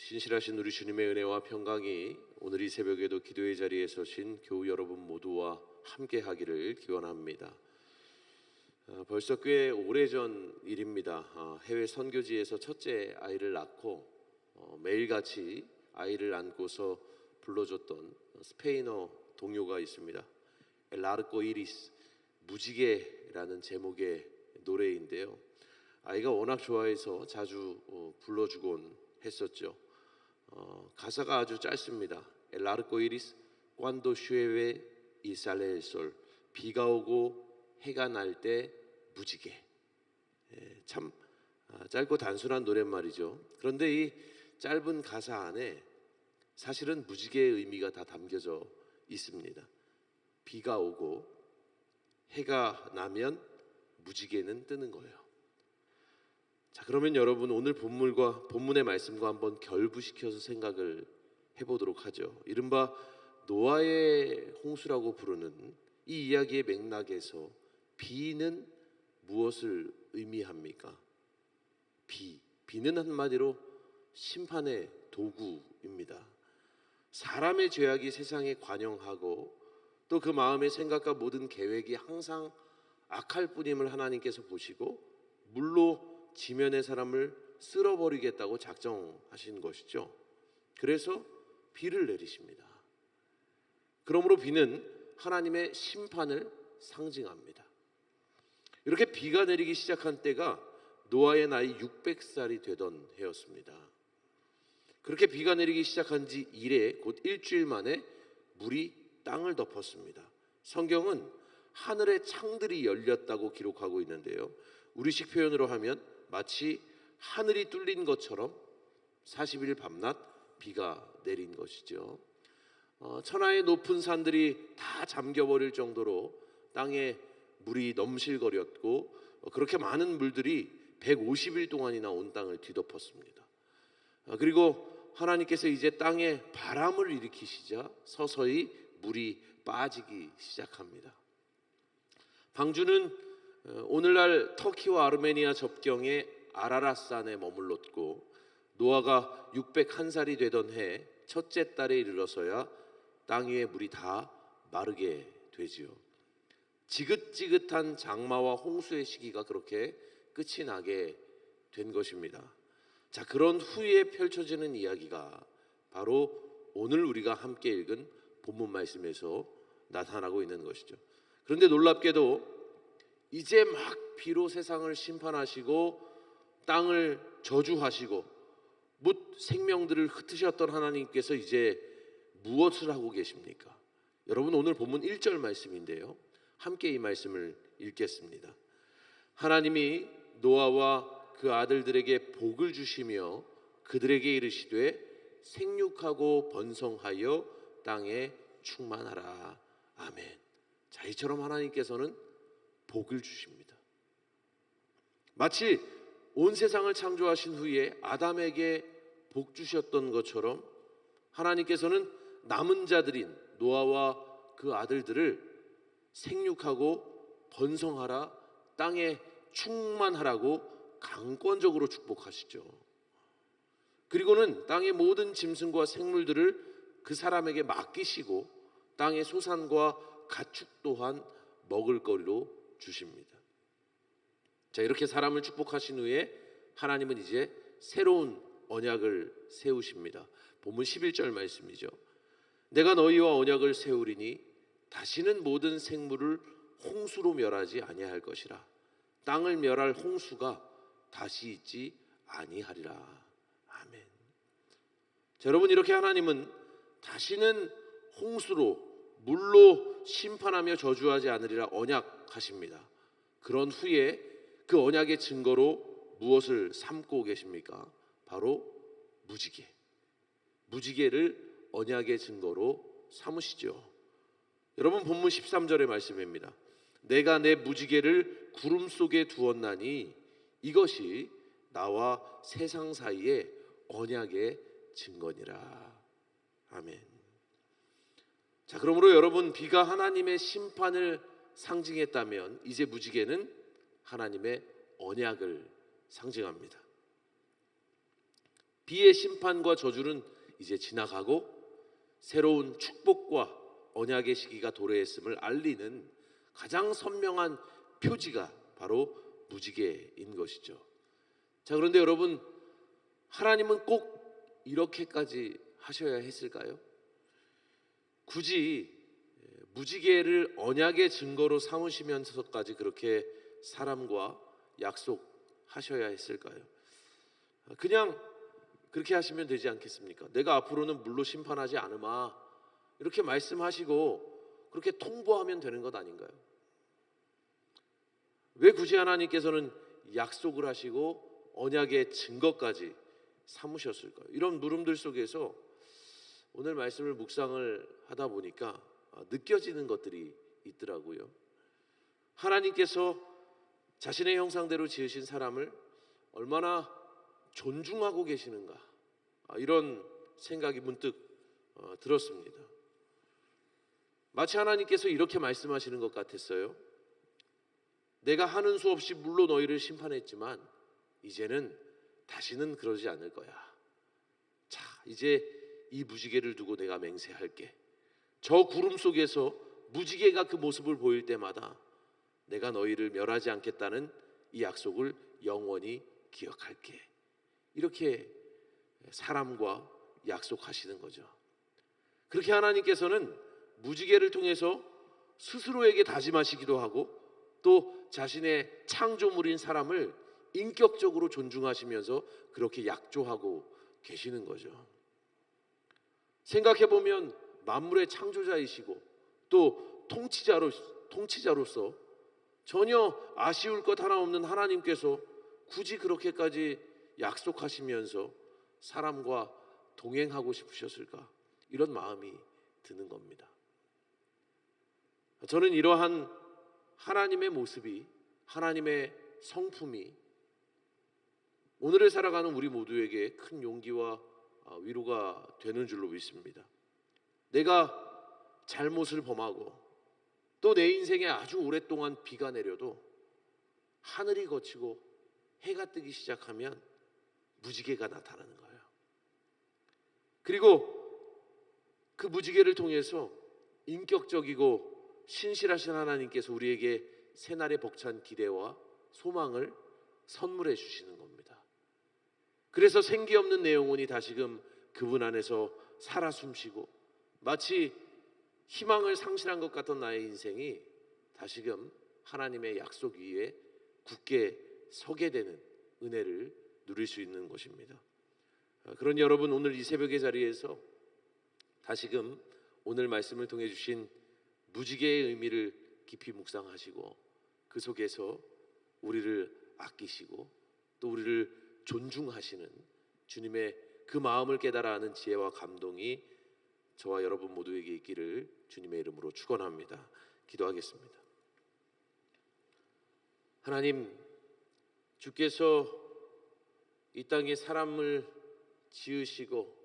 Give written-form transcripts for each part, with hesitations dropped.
신실하신 우리 주님의 은혜와 평강이 오늘 이 새벽에도 기도의 자리에 서신 교우 여러분 모두와 함께 하기를 기원합니다. 벌써 꽤 오래전 일입니다. 해외 선교지에서 첫째 아이를 낳고 매일같이 아이를 안고서 불러줬던 스페인어 동요가 있습니다. 엘 아르코 이리스, 무지개라는 제목의 노래인데요. 아이가 워낙 좋아해서 자주 불러주곤 했었죠. 가사가 아주 짧습니다. El arco iris cuando llueve y sale el sol. 비가 오고 해가 날 때 무지개. 참 짧고 단순한 노랫말이죠. 그런데 이 짧은 가사 안에 사실은 무지개의 의미가 다 담겨져 있습니다. 비가 오고 해가 나면 무지개는 뜨는 거예요. 자, 그러면 여러분 오늘 본문의 말씀과 한번 결부시켜서 생각을 해보도록 하죠. 이른바 노아의 홍수라고 부르는 이 이야기의 맥락에서 비는 무엇을 의미합니까? 비는 한마디로 심판의 도구입니다. 사람의 죄악이 세상에 관영하고 또 그 마음의 생각과 모든 계획이 항상 악할 뿐임을 하나님께서 보시고 물로 지면의 사람을 쓸어버리겠다고 작정하신 것이죠. 그래서 비를 내리십니다. 그러므로 비는 하나님의 심판을 상징합니다. 이렇게 비가 내리기 시작한 때가 노아의 나이 600살이 되던 해였습니다. 그렇게 비가 내리기 시작한 지 이래 곧 일주일 만에 물이 땅을 덮었습니다. 성경은 하늘의 창들이 열렸다고 기록하고 있는데요. 우리식 표현으로 하면 마치 하늘이 뚫린 것처럼 40일 밤낮 비가 내린 것이죠. 천하의 높은 산들이 다 잠겨버릴 정도로 땅에 물이 넘실거렸고 그렇게 많은 물들이 150일 동안이나 온 땅을 뒤덮었습니다. 그리고 하나님께서 이제 땅에 바람을 일으키시자 서서히 물이 빠지기 시작합니다. 방주는 오늘날 터키와 아르메니아 접경의 아라랏산에 머물렀고 노아가 601살이 되던 해 첫째 달에 이르러서야 땅 위의 물이 다 마르게 되지요. 지긋지긋한 장마와 홍수의 시기가 그렇게 끝이 나게 된 것입니다. 자, 그런 후에 펼쳐지는 이야기가 바로 오늘 우리가 함께 읽은 본문 말씀에서 나타나고 있는 것이죠. 그런데 놀랍게도 이제 막 비로 세상을 심판하시고 땅을 저주하시고 뭇 생명들을 흩으셨던 하나님께서 이제 무엇을 하고 계십니까? 여러분 오늘 본문 1절 말씀인데요. 함께 이 말씀을 읽겠습니다. 하나님이 노아와 그 아들들에게 복을 주시며 그들에게 이르시되 생육하고 번성하여 땅에 충만하라. 아멘. 자, 이처럼 하나님께서는 복을 주십니다. 마치 온 세상을 창조하신 후에 아담에게 복 주셨던 것처럼 하나님께서는 남은 자들인 노아와 그 아들들을 생육하고 번성하라, 땅에 충만하라고 강권적으로 축복하시죠. 그리고는 땅의 모든 짐승과 생물들을 그 사람에게 맡기시고 땅의 소산과 가축 또한 먹을거리로 주십니다. 자, 이렇게 사람을 축복하신 후에 하나님은 이제 새로운 언약을 세우십니다. 본문 11절 말씀이죠. 내가 너희와 언약을 세우리니 다시는 모든 생물을 홍수로 멸하지 아니할 것이라. 땅을 멸할 홍수가 다시 있지 아니하리라. 아멘. 자, 여러분 이렇게 하나님은 다시는 홍수로 물로 심판하며 저주하지 않으리라 언약하십니다. 그런 후에 그 언약의 증거로 무엇을 삼고 계십니까? 바로 무지개. 무지개를 언약의 증거로 삼으시죠. 여러분 본문 13절의 말씀입니다. 내가 내 무지개를 구름 속에 두었나니 이것이 나와 세상 사이의 언약의 증거니라. 아멘. 자, 그러므로 여러분 비가 하나님의 심판을 상징했다면 이제 무지개는 하나님의 언약을 상징합니다. 비의 심판과 저주는 이제 지나가고 새로운 축복과 언약의 시기가 도래했음을 알리는 가장 선명한 표지가 바로 무지개인 것이죠. 자, 그런데 여러분, 하나님은 꼭 이렇게까지 하셔야 했을까요? 굳이 무지개를 언약의 증거로 삼으시면서까지 그렇게 사람과 약속하셔야 했을까요? 그냥 그렇게 하시면 되지 않겠습니까? 내가 앞으로는 물로 심판하지 않으마, 이렇게 말씀하시고 그렇게 통보하면 되는 것 아닌가요? 왜 굳이 하나님께서는 약속을 하시고 언약의 증거까지 삼으셨을까요? 이런 물음들 속에서 오늘 말씀을 묵상을 하다 보니까 느껴지는 것들이 있더라고요. 하나님께서 자신의 형상대로 지으신 사람을 얼마나 존중하고 계시는가, 이런 생각이 문득 들었습니다. 마치 하나님께서 이렇게 말씀하시는 것 같았어요. 내가 하는 수 없이 물로 너희를 심판했지만 이제는 다시는 그러지 않을 거야. 자, 이제 이 무지개를 두고 내가 맹세할게. 저 구름 속에서 무지개가 그 모습을 보일 때마다 내가 너희를 멸하지 않겠다는 이 약속을 영원히 기억할게. 이렇게 사람과 약속하시는 거죠. 그렇게 하나님께서는 무지개를 통해서 스스로에게 다짐하시기도 하고 또 자신의 창조물인 사람을 인격적으로 존중하시면서 그렇게 약조하고 계시는 거죠. 생각해보면 만물의 창조자이시고 또 통치자로서 전혀 아쉬울 것 하나 없는 하나님께서 굳이 그렇게까지 약속하시면서 사람과 동행하고 싶으셨을까? 이런 마음이 드는 겁니다. 저는 이러한 하나님의 모습이, 하나님의 성품이 오늘을 살아가는 우리 모두에게 큰 용기와 위로가 되는 줄로 믿습니다. 내가 잘못을 범하고 또 내 인생에 아주 오랫동안 비가 내려도 하늘이 거치고 해가 뜨기 시작하면 무지개가 나타나는 거예요. 그리고 그 무지개를 통해서 인격적이고 신실하신 하나님께서 우리에게 새날의 벅찬 기대와 소망을 선물해 주시는 겁니다. 그래서 생기 없는 내 영혼이 다시금 그분 안에서 살아 숨쉬고 마치 희망을 상실한 것 같던 나의 인생이 다시금 하나님의 약속 위에 굳게 서게 되는 은혜를 누릴 수 있는 것입니다. 그러니 여러분, 오늘 이 새벽의 자리에서 다시금 오늘 말씀을 통해 주신 무지개의 의미를 깊이 묵상하시고 그 속에서 우리를 아끼시고 또 우리를 존중하시는 주님의 그 마음을 깨달아 하는 지혜와 감동이 저와 여러분 모두에게 있기를 주님의 이름으로 축원합니다. 기도하겠습니다. 하나님, 주께서 이 땅에 사람을 지으시고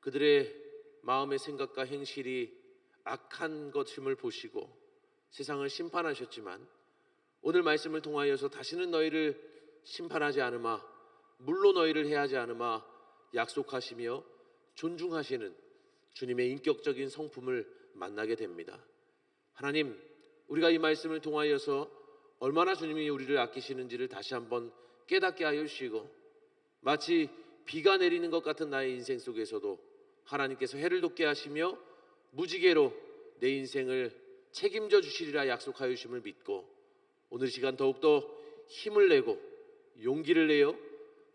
그들의 마음의 생각과 행실이 악한 것임을 보시고 세상을 심판하셨지만 오늘 말씀을 통하여서 다시는 너희를 심판하지 않으마, 물로 너희를 해하지 않으마 약속하시며 존중하시는 주님의 인격적인 성품을 만나게 됩니다. 하나님, 우리가 이 말씀을 통하여서 얼마나 주님이 우리를 아끼시는지를 다시 한번 깨닫게 하여 주시고 마치 비가 내리는 것 같은 나의 인생 속에서도 하나님께서 해를 돋게 하시며 무지개로 내 인생을 책임져 주시리라 약속하여 주심을 믿고 오늘 시간 더욱더 힘을 내고 용기를 내어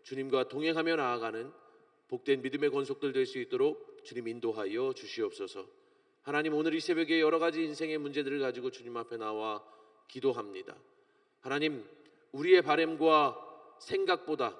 주님과 동행하며 나아가는 복된 믿음의 권속들 될 수 있도록 주님 인도하여 주시옵소서. 하나님, 오늘 이 새벽에 여러 가지 인생의 문제들을 가지고 주님 앞에 나와 기도합니다. 하나님, 우리의 바램과 생각보다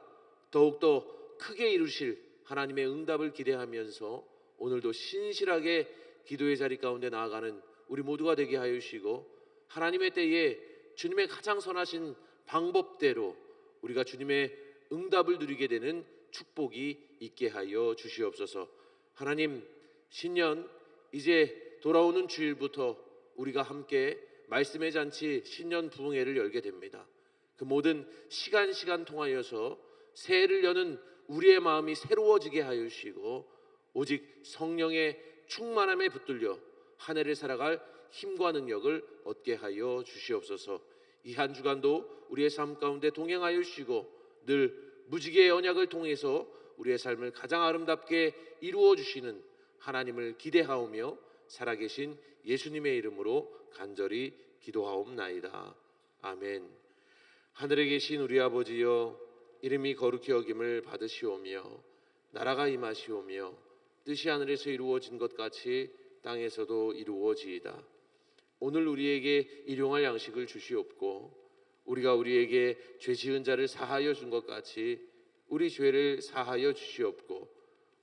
더욱더 크게 이루실 하나님의 응답을 기대하면서 오늘도 신실하게 기도의 자리 가운데 나아가는 우리 모두가 되게 하여 주시고 하나님의 때에 주님의 가장 선하신 방법대로 우리가 주님의 응답을 누리게 되는 축복이 있게 하여 주시옵소서. 하나님, 신년 이제 돌아오는 주일부터 우리가 함께 말씀의 잔치 신년 부흥회를 열게 됩니다. 그 모든 시간 통하여서 새해를 여는 우리의 마음이 새로워지게 하여 주시고 오직 성령의 충만함에 붙들려 한 해를 살아갈 힘과 능력을 얻게 하여 주시옵소서. 이 한 주간도 우리의 삶 가운데 동행하여 주시고 늘 무지개의 언약을 통해서 우리의 삶을 가장 아름답게 이루어 주시는 하나님을 기대하오며 살아계신 예수님의 이름으로 간절히 기도하옵나이다. 아멘. 하늘에 계신 우리 아버지여, 이름이 거룩히 여김을 받으시오며 나라가 임하시오며 뜻이 하늘에서 이루어진 것 같이 땅에서도 이루어지이다. 오늘 우리에게 일용할 양식을 주시옵고 우리가 우리에게 죄 지은 자를 사하여 준 것 같이 우리 죄를 사하여 주시옵고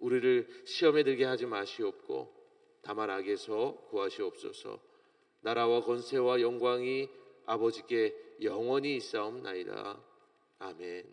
우리를 시험에 들게 하지 마시옵고 다만 악에서 구하시옵소서. 나라와 권세와 영광이 아버지께 영원히 있사옵나이다. 아멘.